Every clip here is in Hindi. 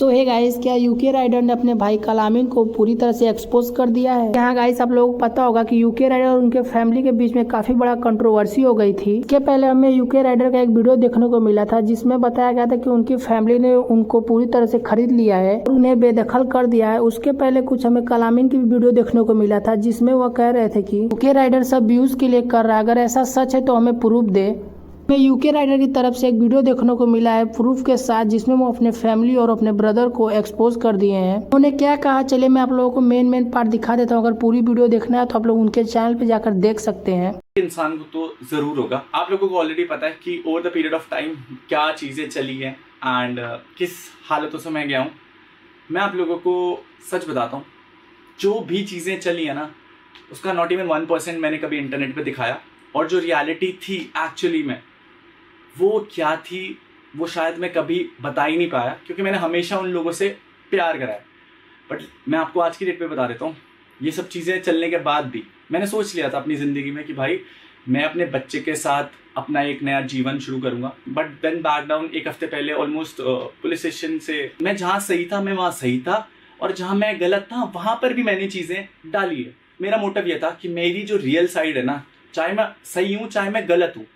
सो हे गाइस, क्या यूके राइडर ने अपने भाई कलामिन को पूरी तरह से एक्सपोज कर दिया है। यहाँ गाइस आप लोगों को पता होगा कि यूके राइडर और उनके फैमिली के बीच में काफी बड़ा कंट्रोवर्सी हो गई थी। इसके पहले हमें यूके राइडर का एक वीडियो देखने को मिला था जिसमें बताया गया था कि उनकी फैमिली ने उनको पूरी तरह से खरीद लिया है और उन्हें बेदखल कर दिया है। उसके पहले कुछ हमें कलामिन की वीडियो देखने को मिला था जिसमें वह कह रहे थे कि यूके राइडर सब व्यूज के लिए कर रहा है, अगर ऐसा सच है तो हमें प्रूफ दे। में यूके राइडर की तरफ से एक वीडियो देखने को मिला है प्रूफ के साथ, जिसमें वो अपने फैमिली और अपने ब्रदर को एक्सपोज कर दिए हैं। उन्होंने क्या कहा, चलिए मैं आप लोगों को मेन पार्ट दिखा देता हूँ। अगर पूरी वीडियो देखना है तो आप लोग उनके चैनल पे जाकर देख सकते हैं। इंसान को तो जरूर होगा, आप लोगों को ऑलरेडी पता है कि over the period of time क्या चीजें चली हैं एंड किस हालतों से मैं गया हूँ। मैं आप लोगों को सच बताता हूँ, जो भी चीजें चली है ना उसका नॉट इवन 1% मैंने कभी इंटरनेट पे दिखाया, और जो रियलिटी थी एक्चुअली में वो क्या थी वो शायद मैं कभी बता ही नहीं पाया, क्योंकि मैंने हमेशा उन लोगों से प्यार करा है। बट मैं आपको आज की डेट पे बता देता हूँ, ये सब चीज़ें चलने के बाद भी मैंने सोच लिया था अपनी ज़िंदगी में कि भाई मैं अपने बच्चे के साथ अपना एक नया जीवन शुरू करूँगा। बट देन बैक डाउन, एक हफ्ते पहले ऑलमोस्ट पुलिस स्टेशन से मैं जहाँ सही था मैं वहाँ सही था, और जहाँ मैं गलत था वहाँ पर भी मैंने चीज़ें डाली है। मेरा मोटिव ये था कि मेरी जो रियल साइड है ना, चाहे मैं सही हूँ चाहे मैं गलत हूँ,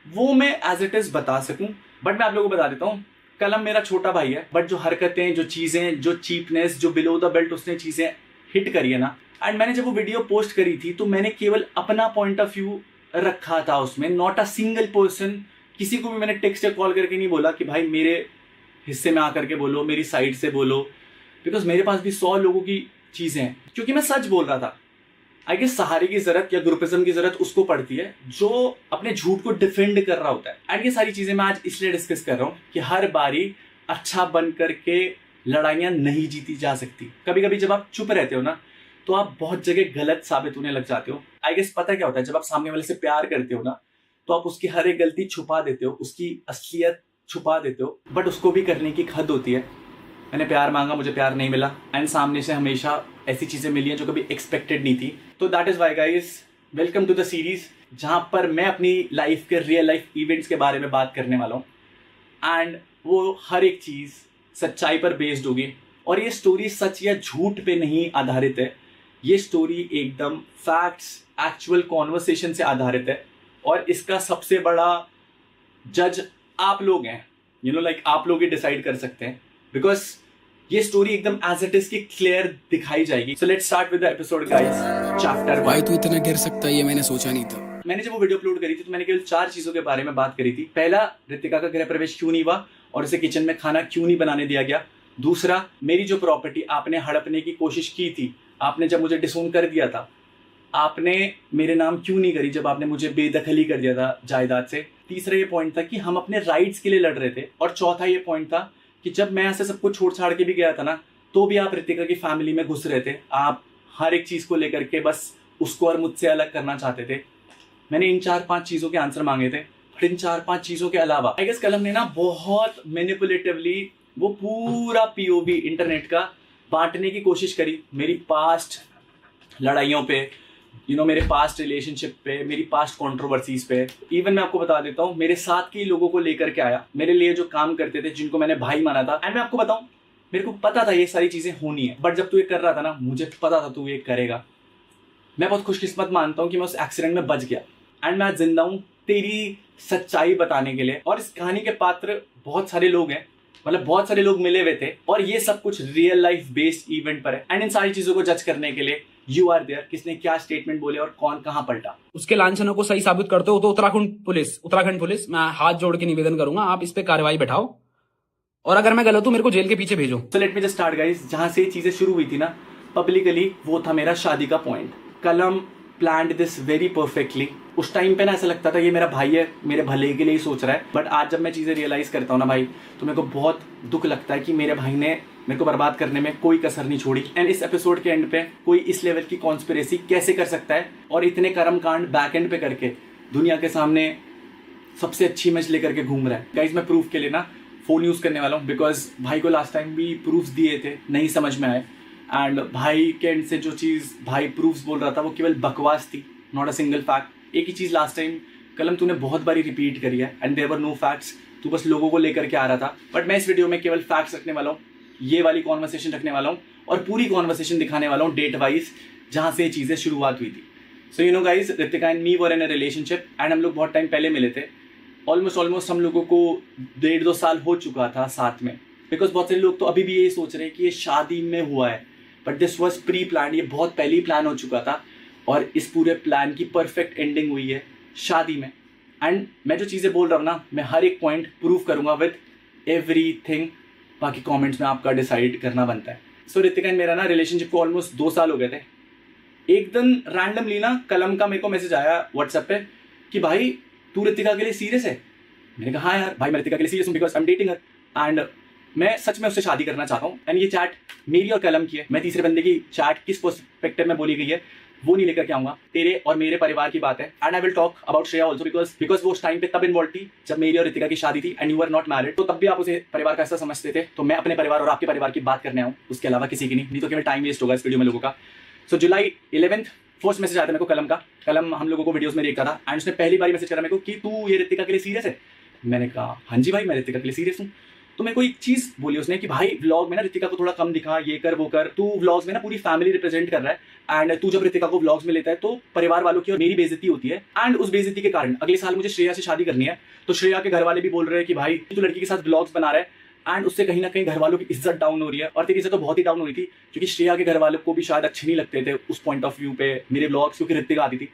वो मैं एज इट इज बता सकूं। बट मैं आप लोगों को बता देता हूँ, कलम मेरा छोटा भाई है, बट जो हरकतें, जो चीजें, जो चीपनेस, जो बिलो द बेल्ट उसने चीजें हिट करी है ना, एंड मैंने जब वो वीडियो पोस्ट करी थी तो मैंने केवल अपना पॉइंट ऑफ व्यू रखा था उसमें, नॉट अ सिंगल पर्सन। किसी को भी मैंने टेक्स्ट या कॉल करके नहीं बोला कि भाई मेरे हिस्से में आकर के बोलो, मेरी साइड से बोलो, बिकॉज मेरे पास भी 100 लोगों की चीजें हैं, क्योंकि मैं सच बोल रहा था। आई गेस सहारे की जरूरत या ग्रुपिज्म की जरूरत उसको पड़ती है जो अपने झूठ को डिफेंड कर रहा होता है। एंड ये सारी चीजें मैं आज इसलिए डिस्कस कर रहा हूँ कि हर बारी अच्छा बन करके लड़ाइयां नहीं जीती जा सकती। कभी कभी जब आप चुप रहते हो ना तो आप बहुत जगह गलत साबित होने लग जाते हो। आई गेस पता क्या होता है, जब आप सामने वाले से प्यार करते हो ना तो आप उसकी हर एक गलती छुपा देते हो, उसकी असलियत छुपा देते हो। बट उसको भी करने की हद होती है। मैंने प्यार मांगा, मुझे प्यार नहीं मिला, एंड सामने से हमेशा ऐसी चीजें मिली हैं जो कभी एक्सपेक्टेड नहीं थी। तो that is why guys, welcome to the series जहां पर मैं अपनी लाइफ के रियल लाइफ इवेंट्स के बारे में बात करने वाला हूं, एंड वो हर एक चीज सच्चाई पर बेस्ड होगी। और ये स्टोरी सच या झूठ पे नहीं आधारित है, ये स्टोरी एकदम फैक्ट्स, एक्चुअल कॉन्वर्सेशन से आधारित है। और इसका सबसे बड़ा जज आप लोग हैं, यू नो लाइक आप लोग ही डिसाइड कर सकते हैं, बिकॉज ये स्टोरी एकदम एज इट इज की क्लियर दिखाई जाएगी। So let's start with the episode guys, chapter 1। भाई तू इतना गिर सकता है ये मैंने सोचा नहीं था। मैंने जब वो वीडियो अपलोड करी थी तो मैंने केवल 4 चीजों के बारे में बात करी थी। पहला, रितिका का गृह प्रवेश क्यों नहीं हुआ और उसे किचन में खाना क्यों नहीं बनाने दिया गया। दूसरा, मेरी जो प्रॉपर्टी आपने हड़पने की कोशिश की थी, आपने जब मुझे डिसोन कर दिया था, आपने मेरे नाम क्यों नहीं करी जब आपने मुझे बेदखली कर दिया था जायदाद से। तीसरा ये पॉइंट था कि हम अपने राइट्स के लिए लड़ रहे थे। और चौथा ये पॉइंट था कि जब मैं ऐसे सब कुछ छोड़ छाड़ के भी गया था ना, तो भी आप रितिका की फैमिली में घुस रहे थे। आप हर एक चीज को लेकर के बस उसको और मुझसे अलग करना चाहते थे। मैंने इन 4-5 चीजों के आंसर मांगे थे, बट इन 4-5 चीजों के अलावा आई गेस कलम ने ना बहुत मैनिपुलेटिवली वो पूरा पीओवी इंटरनेट का बांटने की कोशिश करी। मेरी पास्ट लड़ाइयों पे, मेरे पास्ट रिलेशनशिप पे, मेरी पास्ट कंट्रोवर्सीज पे। इवन मैं आपको बता देता हूँ, मेरे साथ के लोगों को लेकर के आया, मेरे लिए जो काम करते थे, जिनको मैंने भाई माना था। एंड मैं आपको बताऊं, मेरे को पता था ये सारी चीजें होनी है, बट जब तू ये कर रहा था ना, मुझे पता था तू ये करेगा। मैं बहुत खुशकिस्मत मानता हूँ कि मैं उस एक्सीडेंट में बच गया, एंड मैं आज जिंदा हूँ तेरी सच्चाई बताने के लिए। और इस कहानी के पात्र बहुत सारे लोग हैं, मतलब बहुत सारे लोग मिले हुए थे, और ये सब कुछ रियल लाइफ बेस्ड इवेंट पर है। एंड इन सारी चीजों को जज करने के लिए यू आर देयर, किसने क्या स्टेटमेंट बोले और कौन कहां पलटा। उसके लांछनों को सही साबित करते हो तो उत्तराखंड पुलिस मैं हाथ जोड़ के निवेदन करूंगा, आप इस पे कार्रवाई बैठाओ, और अगर मैं गलत हूं मेरे को जेल के पीछे भेजो। So let me just start guys, जहां से ये चीजें शुरू हुई थी ना पब्लिकली, वो था मेरा शादी का पॉइंट। कलम प्लान्ड दिस वेरी परफेक्टली। उस टाइम पे ना ऐसा लगता था ये मेरा भाई है, मेरे भले के लिए ही सोच रहा है। बट आज जब मैं चीजें रियलाइज करता हूँ ना भाई, तो मेरे को बहुत दुख लगता है कि मेरे भाई ने मेरे को बर्बाद करने में कोई कसर नहीं छोड़ी। एंड इस एपिसोड के एंड पे कोई इस लेवल की कॉन्स्पिरेसी कैसे कर सकता है और इतने कर्म कांड बैक एंड पे करके दुनिया के सामने सबसे अच्छी इमेज लेकर के घूम रहा है। गाइस मैं प्रूफ के लिए ना फोन यूज करने वाला हूँ, बिकॉज भाई को लास्ट टाइम भी प्रूफ दिए थे, नहीं समझ में आए। एंड भाई के एंड से जो चीज भाई प्रूफ्स बोल रहा था वो केवल बकवास थी, नॉट अ सिंगल फैक्ट। एक ही चीज लास्ट टाइम कलम तूने बहुत बारी रिपीट करी है, and there were no facts. तू बस लोगों को लेकर के आ रहा था, बट मैं इस वीडियो में केवल फैक्ट्स रखने वाला हूँ। ये वाली कॉन्वर्सेशन रखने वाला हूँ और पूरी कॉन्वर्सेशन दिखाने वाला हूँ डेट वाइज जहाँ से ये चीज़ें शुरुआत हुई थी। So you know guys, Ritika and me were in a relationship and हम लोग बहुत टाइम पहले मिले थे। ऑलमोस्ट हम लोगों को 1.5-2 साल हो चुका था साथ में। बिकॉज बहुत सारे लोग तो अभी भी यही सोच रहे हैं कि ये शादी में हुआ है, but this was pre plan. ये बहुत पहले ही प्लान हो चुका था और इस पूरे प्लान की परफेक्ट एंडिंग हुई है शादी में। एंड मैं जो चीज़ें बोल रहा हूँ ना, मैं हर एक पॉइंट प्रूव करूँगा विद एवरीथिंग। बाकी कमेंट्स में आपका डिसाइड करना बनता है। सो रितिका एंड मेरा ना रिलेशनशिप को ऑलमोस्ट 2 साल हो गए थे। एक दिन रैंडमली ना कलम का मेरे को मैसेज आया व्हाट्सएप पे कि भाई तू रितिका के लिए सीरियस है। मैंने कहा हाँ यार भाई, मैं रितिका के लिए सीरियस हूँ because I am dating her and मैं सच में उससे शादी करना चाहता हूँ। एंड ये चैट मेरी और कलम की है। मैं तीसरे बंदे की चैट किस पर्सपेक्टिव में बोली गई है वो नहीं लेकर के आऊंगा। तेरे और मेरे परिवार की बात है and I will talk about Shreya also because वो उस टाइम पे तब इन्वॉल्व थी जब मेरी और रितिका की शादी थी and you are not married. तो तब भी आप उसे परिवार का ऐसा समझते थे। तो मैं अपने परिवार और आपके परिवार की बात करने आऊँ, उसके अलावा किसी की नहीं तो केवल टाइम वेस्ट होगा इस वीडियो में लोगों का। सो जुलाई 11 फर्स्ट मैसेज आया था मेरे को कलम का। कलम हम लोगों को वीडियोस में देखता था एंड उसने पहली बार मैसेज करा मेरे को कि तू ये रितिका के लिए सीरियस है। मैंने कहा हाँ जी भाई, मैं रितिका के लिए सीरियस हूँ। तो मेरे को एक चीज बोली उसने कि भाई व्लॉग में ना रितिका को थोड़ा कम दिखा, ये कर वो कर, तू व्लॉग्स में ना पूरी फैमिली रिप्रेजेंट कर रहा है एंड तू जब रितिका को व्लॉग्स में लेता है तो परिवार वालों की और मेरी बेइज्जती होती है। एंड उस बेइज्जती के कारण अगले साल मुझे श्रेया से शादी करनी है। तो श्रेया के घर वाले भी बोल रहे हैं कि भाई तू लड़की के साथ व्लॉग्स बना रहा है एंड उससे कहीं ना कहीं घर वालों की इज्जत डाउन हो रही है। और तेरी इज्जत तो बहुत ही डाउन हो रही थी क्योंकि श्रेया के घर वालों को भी शायद अच्छे नहीं लगते थे उस पॉइंट ऑफ व्यू पे मेरे व्लॉग्स, क्योंकि रितिका आती थी।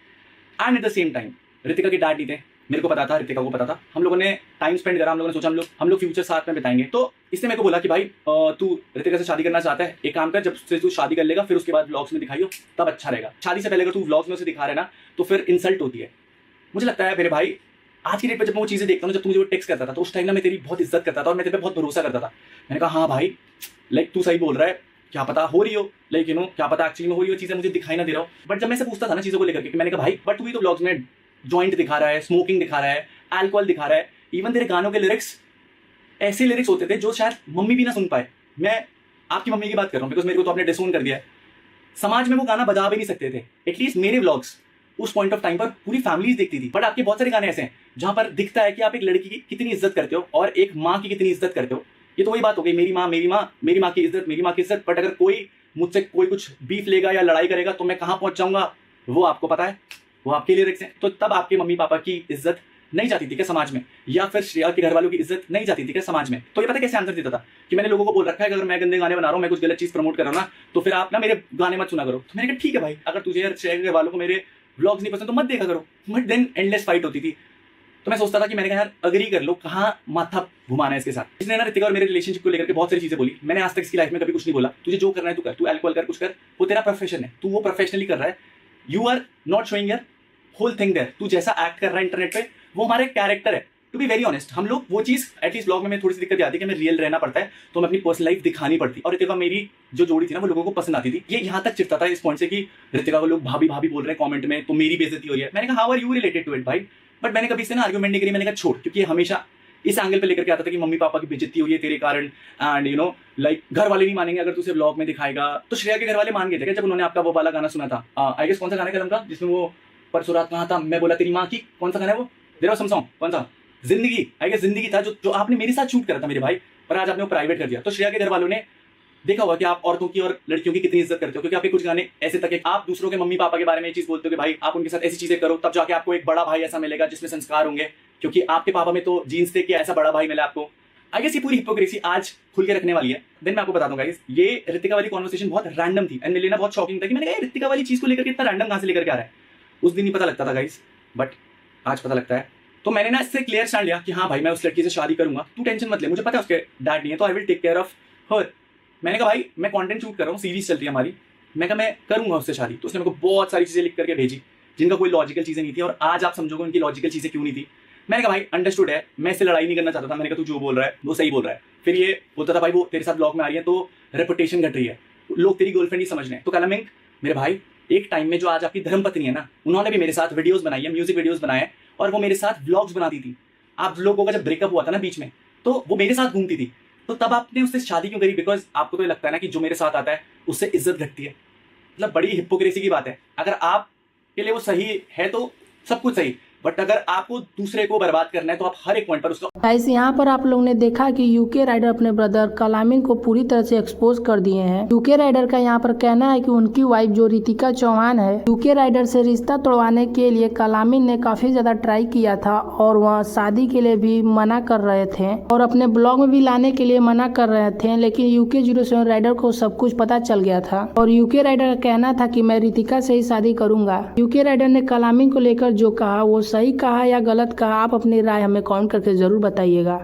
And at the same time Ritika के डैड नहीं थे, मेरे को पता था, रितिका को पता था। हम लोगों ने टाइम स्पेंड करा, हम लोगों ने सोचा हम लोग फ्यूचर साथ में बिताएंगे। तो इसने मेरे को बोला कि भाई तू रितिका से शादी करना चाहता है, एक काम कर, जब से तू शादी कर लेगा फिर उसके बाद व्लॉग्स में दिखाइयो, तब अच्छा रहेगा। शादी से पहले अगर तू व्लॉग्स में उसे दिखा रहे ना तो फिर इंसल्ट होती है। मुझे लगता है मेरे भाई आज की डेट पर जब मैं वो चीज़ें देखता हूँ, जब तू मुझे वो टेक्स्ट करता था तो उस टाइम ना मैं तेरी बहुत इज्जत करता था और मैं तेरे पे बहुत भरोसा करता था। मैंने कहा हाँ भाई, लाइक तू सही बोल रहा है, क्या पता हो रही हो, लाइक यू नो क्या पता एक्चुअली में हो रही हो चीज़ें, मुझे दिखाई ना दे रहा हो। बट जब मैं से पूछता था ना चीज़ों को लेकर के, मैंने कहा भाई बट तू भी तो व्लॉग्स में जॉइंट दिखा रहा है, स्मोकिंग दिखा रहा है, अल्कोहल दिखा रहा है, इवन तेरे गानों के लिरिक्स ऐसे लिरिक्स होते थे जो शायद मम्मी भी ना सुन पाए। मैं आपकी मम्मी की बात कर रहा हूँ बिकॉज मेरे को तो आपने डिसोन कर दिया है। समाज में वो गाना बजा भी नहीं सकते थे। एटलीस्ट मेरे व्लॉग्स उस पॉइंट ऑफ टाइम पर पूरी फैमिलीज देखती थी। बट आपके बहुत सारे गाने ऐसे हैं जहां पर दिखता है कि आप एक लड़की की कितनी इज्जत करते हो और एक माँ की कितनी इज्जत करते हो। ये तो वही बात हो गई, मेरी माँ की इज्जत, मेरी माँ की इज्जत। बट अगर कोई मुझसे कोई कुछ बीफ लेगा या लड़ाई करेगा तो मैं कहाँ पहुंच जाऊंगा वो आपको पता है, वो आपके लिरिक्स हैं। तो तब आपके मम्मी पापा की इज्जत नहीं जाती थी क्या समाज में, या फिर श्रेया के घर वालों की इज्जत नहीं जाती थी क्या समाज में। तो ये पता कैसे आंसर देता था कि मैंने लोगों को बोल रखा है कि अगर मैं गंदे गाने बना रहा हूँ, मैं कुछ गलत चीज प्रमोट कर रहा हूँ ना, तो फिर आप ना मेरे गाने मत सुना करो। तो मैंने कहा ठीक है भाई, अगर तुझे यार श्रेया के घर वालों को मेरे व्लॉग्स नहीं पसंद तो मत देखा करो। बट देन एंडलेस फाइट होती थी। तो मैं सोचता था कि मैंने कहा यार अग्री कर लो, कहाँ माथा घुमाना है इसके साथ। इसने ना रितिका और मेरे रिलेशनशिप को लेकर के बहुत सारी चीजें बोली। मैंने आज तक इसकी लाइफ में कभी कुछ नहीं बोला, तुझे जो करना है तू कर, तू अल्कोहल कर, कुछ कर, वो तेरा प्रोफेशन है, तू वो प्रोफेशनली कर रहा है। You are not showing your whole thing there. तू जैसा एक्ट कर रहा है इंटरनेट पे वो हमारे कैरेक्टर है। टू बी वेरी ऑनेस्ट, हम लोग वो चीज एटलीस्ट ब्लॉग में थोड़ी सी दिक्कत आती है कि हमें रियल रहना पड़ता है, तो हमें अपनी पर्सनल लाइफ दिखानी पड़ती। और रितिका मेरी जो जोड़ी थी ना वो लोगों को पसंद आती थी। ये यहाँ तक चिढ़ता था इस पॉइंट से कि रितिका को लोग भाभी भाभी बोल रहे हैं कमेंट में, तो मेरी बेइज्जती हो रही है। मैंने कहा how are you related to it भाई। बट मैंने कभी इससे ना आर्गुमेंट नहीं करी। मैंने कहा छोड़, क्योंकि हमेशा इस एंगल पे लेकर के आता था कि मम्मी पापा की बेइज्जती हो रही है तेरे कारण एंड यू नो लाइक घर वाले नहीं मानेंगे अगर तू उसे ब्लॉग में दिखाएगा। तो श्रेया के घर वाले मान गए थे जब उन्होंने आपका वो वाला गाना सुना था, आई गेस कौन सा गाना कलम का, जिसमें वो परसों रात कहा था मैं बोला तेरी माँ की, कौन सा गाना है वो, देयर वाज सम सॉन्ग, कौन सा, जिंदगी, आई गेस जिंदगी था जो आपने मेरे साथ शूट करा था मेरे भाई, और आज आपने वो प्राइवेट कर दिया। तो श्रेया के घर वालों ने देखा होगा कि आप औरतों की और लड़कियों की कितनी इज्जत करते हो, क्योंकि आपके कुछ गाने ऐसे तक आप दूसरों के मम्मी पापा के बारे में ये चीज बोलते हो कि भाई आप उनके साथ ऐसी चीजें करो, तब जाके आपको एक बड़ा भाई ऐसा मिलेगा जिसमें संस्कार होंगे, क्योंकि आपके पापा में तो जीन्स थे कि ऐसा बड़ा भाई मिला आपको। आई गेस ये पूरी हिपोक्रेसी आज खुल के रखने वाली है। देन मैं आपको बता दूंगा गाइस, ये रितिका वाली कॉन्वर्सेशन बहुत रैंडम थी एंड मेरे लिए ना बहुत शॉकिंग था कि मैंने कहा रितिका वाली चीज को लेकर इतना रैंडम कहां से लेकर के आ रहा है। उस दिन नहीं पता लगता था गाइस, बट आज पता लगता है। तो मैंने ना इससे क्लियर स्टैंड लिया कि हाँ भाई मैं उस लड़की से शादी करूंगा, तू टेंशन मत ले, मुझे पता है उसके डैड नहीं है, तो I will take care of her. मैंने कहा भाई मैं कंटेंट शूट कर रहा हूँ, सीरीज चल रही है हमारी, मैं कहा मैं करूंगा उससे शादी। तो उसने मेरे को बहुत सारी चीजें लिख करके भेजी जिनका कोई लॉजिकल चीजें नहीं थी, और आज आप समझोगे उनकी लॉजिकल चीजें क्यों नहीं थी। मैंने कहा भाई अंडरस्टूड है, मैं इससे लड़ाई नहीं करना चाहता था। मैंने कहा तू जो बोल रहा है वो सही बोल रहा है। फिर ये बोलता था भाई वो तेरे साथ ब्लॉग में आ रही है तो रेपुटेशन घट रही है, लोग तेरी गर्लफ्रेंड ही समझ रहे हैं। तो कलमिंग मेरे भाई, एक टाइम में जो आज आपकी धर्मपत्नी है ना, उन्होंने भी मेरे साथ वीडियोस बनाई है, म्यूजिक वीडियोस बनाए, और वो मेरे साथ व्लॉग्स बनाती थी। आप लोगों का जब ब्रेकअप हुआ था ना बीच में, तो वो मेरे साथ घूमती थी। तो तब आपने उससे शादी क्यों करी? बिकॉज आपको तो ये लगता है ना कि जो मेरे साथ आता है उससे इज्जत घटती है। मतलब बड़ी हिपोक्रेसी की बात है। अगर आपके लिए वो सही है तो सब कुछ सही, बट अगर आपको दूसरे को बर्बाद करना है तो आप हर एक पॉइंट पर उसका गाइस यहाँ पर आप लोग ने देखा कि यूके राइडर अपने ब्रदर कलामिन को पूरी तरह से एक्सपोज कर दिए हैं। यूके राइडर का यहाँ पर कहना है कि उनकी वाइफ जो रितिका चौहान है, यूके राइडर से रिश्ता तोड़वाने के लिए कलामिन ने काफी ज्यादा ट्राई किया था और वह शादी के लिए भी मना कर रहे थे और अपने ब्लॉग में भी लाने के लिए मना कर रहे थे, लेकिन यूके 07 राइडर को सब कुछ पता चल गया था और यूके राइडर का कहना था कि मैं रितिका से ही शादी करूंगा। यूके राइडर ने कलामिन को लेकर जो कहा वो सही कहा या गलत कहा, आप अपनी राय हमें कमेंट करके जरूर बताइएगा।